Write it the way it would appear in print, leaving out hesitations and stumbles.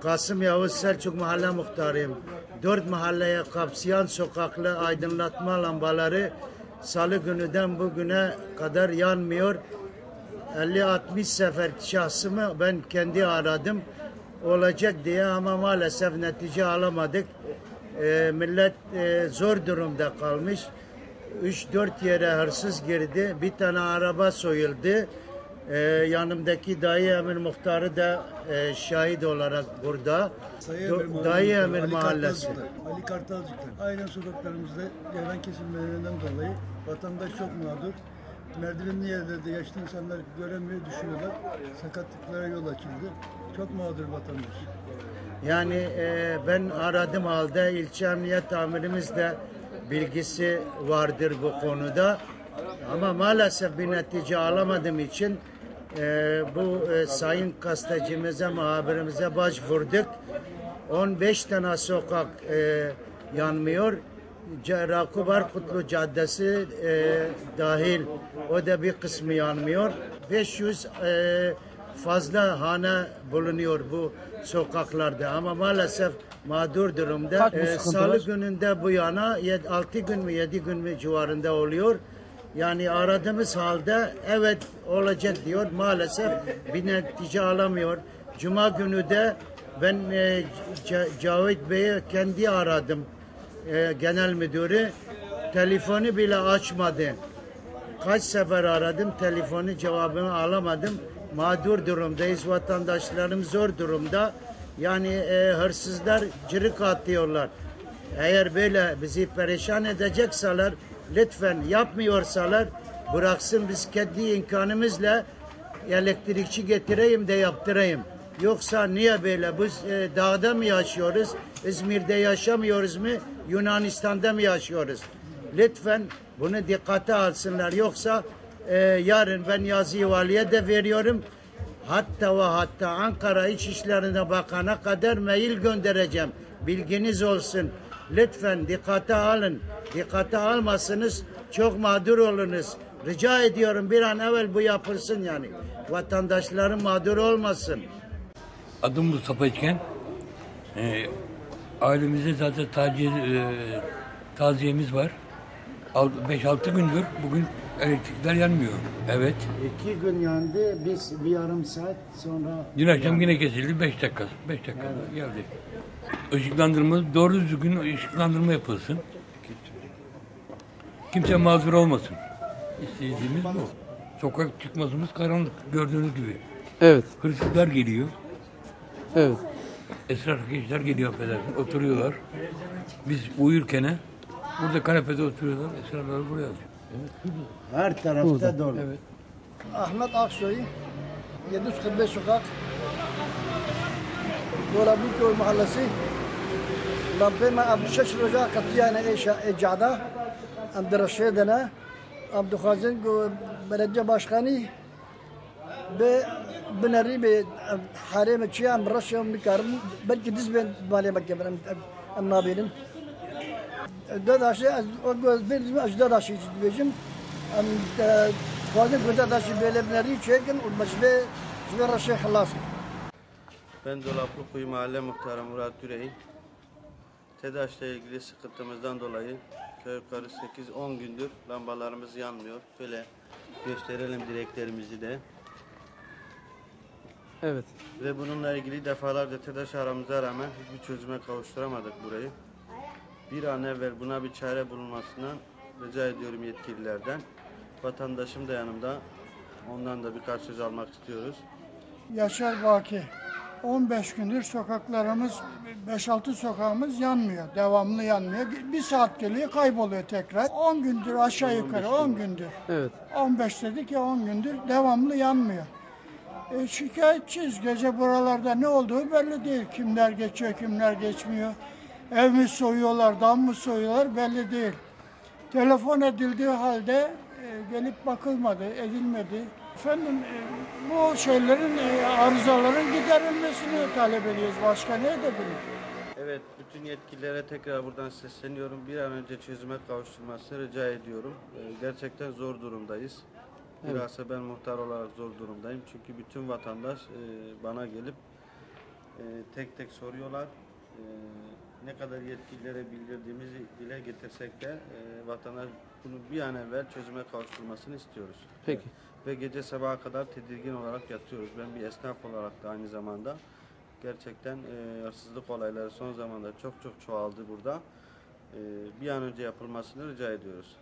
Kasım Yavuz Selçuk Mahalle Muhtarıyım. 4 mahalleye kapsayan sokaklı aydınlatma lambaları Salı gününden bugüne kadar yanmıyor. 50-60 sefer şahsımı ben kendi aradım olacak diye ama maalesef netice alamadık. Millet zor durumda kalmış. 3-4 yere hırsız girdi. Bir tane araba soyuldu. Yanımdaki Dayı Emir Muhtarı da şahit olarak burada. Dayı Emir Mahallesi. Ali Kartalcık'tan. Aynen sokaklarımızda gelen kesilmelerinden dolayı vatandaş çok mağdur. Merdivenli yerlerde yaşlı insanlar göremiyor, düşüyorlar. Sakatlıklara yol açıldı. Çok mağdur vatandaş. Yani ben aradım halde ilçe emniyet amirimiz de bilgisi vardır bu konuda. Ama maalesef bir netice alamadığım için bu sayın gazetecimize, muhabirimize başvurduk. 15 tane sokak yanmıyor. Rakubar Kutlu Caddesi dahil. O da bir kısmı yanmıyor. 500 fazla hane bulunuyor bu sokaklarda ama maalesef mağdur durumda. Salı gününde bu yana 6 gün mü 7 gün mü civarında oluyor. Yani aradığımız halde evet olacak diyor. Maalesef bir netice alamıyor. Cuma günü de ben Cavit Bey'i kendi aradım. Genel müdürü. Telefonu bile açmadı. Kaç sefer aradım. Telefonu cevabını alamadım. Mağdur durumdayız. Vatandaşlarım zor durumda. Yani hırsızlar cırık atıyorlar. Eğer böyle bizi perişan edecekseler lütfen yapmıyorsalar bıraksın biz kendi imkanımızla elektrikçi getireyim de yaptırayım. Yoksa niye böyle? Biz dağda mı yaşıyoruz? İzmir'de yaşamıyoruz mu? Yunanistan'da mı yaşıyoruz? Lütfen bunu dikkate alsınlar. Yoksa yarın ben yazıyı valiye de veriyorum. Hatta ve hatta Ankara İçişleri'ne Bakan'a kadar mail göndereceğim. Bilginiz olsun. Lütfen dikkate alın. Dikkate almasınız çok mağdur olunuz. Rica ediyorum bir an evvel bu yapılsın yani. Vatandaşların mağdur olmasın. Adım Mustafa İçken. Ailemizde zaten taziyemiz var. 5-6 gündür bugün elektrikler yanmıyor. Evet. 2 gün yandı. Biz bir yarım saat sonra... Dün akşam yine kesildi. 5 dakika. 5 dakika geldi. Işıklandırma, doğru düzgün ışıklandırma yapılsın. Kimse mağdur olmasın. İstediğimiz bu. Sokak çıkmazımız karanlık gördüğünüz gibi. Evet. Hırsızlar geliyor. Evet. Esrarkeşler geliyor affedersin. Oturuyorlar. Biz uyurken burada kanepede oturuyorlar. Esrarları buraya atıyor. Her tarafta dolu. Evet. Ahmet Aksoy, 745 sokak, Dolabıköy Mahallesi. Lampema ab 6 roja qatiyana ecada am diraşedana am dukhazin belediye başkanı ve بنري به حريم تشيام برشة مكارم بلكي دزبن بالي مكبر ام نابينم داداشي بين اجداداشي بيجم ام فازن داداشي بيلي بنري تشيكن والمشبه زبر الشيخ خلاص. Ben Dolaplıkuyu Mahalle Muhtarı Murat Dürey. TEDAŞ'la ilgili sıkıntımızdan dolayı köy yukarı 8-10 gündür lambalarımız yanmıyor. Böyle gösterelim direklerimizi de. Evet. Ve bununla ilgili defalarca TEDAŞ aramıza rağmen hiçbir çözüme kavuşturamadık burayı. Bir an evvel buna bir çare bulunmasından rica ediyorum yetkililerden. Vatandaşım da yanımda. Ondan da birkaç söz almak istiyoruz. Yaşar Baki. 15 gündür sokaklarımız, 5-6 sokağımız yanmıyor. Devamlı yanmıyor. Bir saat geliyor kayboluyor tekrar. 10 gündür aşağı yukarı 10 gündür. Evet. 15 dedik ya 10 gündür devamlı yanmıyor. Şikayetçiyiz. Gece buralarda ne olduğu belli değil. Kimler geçiyor, kimler geçmiyor. Ev mi soyuyorlar, dam mı soyuyorlar belli değil. Telefon edildiği halde gelip bakılmadı, edilmedi. Efendim bu şeylerin, arızaların giderilmesini talep ediyoruz. Başka ne edebiliriz? Evet, bütün yetkililere tekrar buradan sesleniyorum. Bir an önce çözüme kavuşturmasını rica ediyorum. Gerçekten zor durumdayız. Bilhassa ben muhtar olarak zor durumdayım. Çünkü bütün vatandaş bana gelip tek tek soruyorlar. Ne kadar yetkililere bildirdiğimizi dile getirsek de vatandaş bunu bir an evvel çözüme kavuşturmasını istiyoruz. Peki. Ve gece sabaha kadar tedirgin olarak yatıyoruz. Ben bir esnaf olarak da aynı zamanda gerçekten hırsızlık olayları son zamanda çok çoğaldı burada. Bir an önce yapılmasını rica ediyoruz.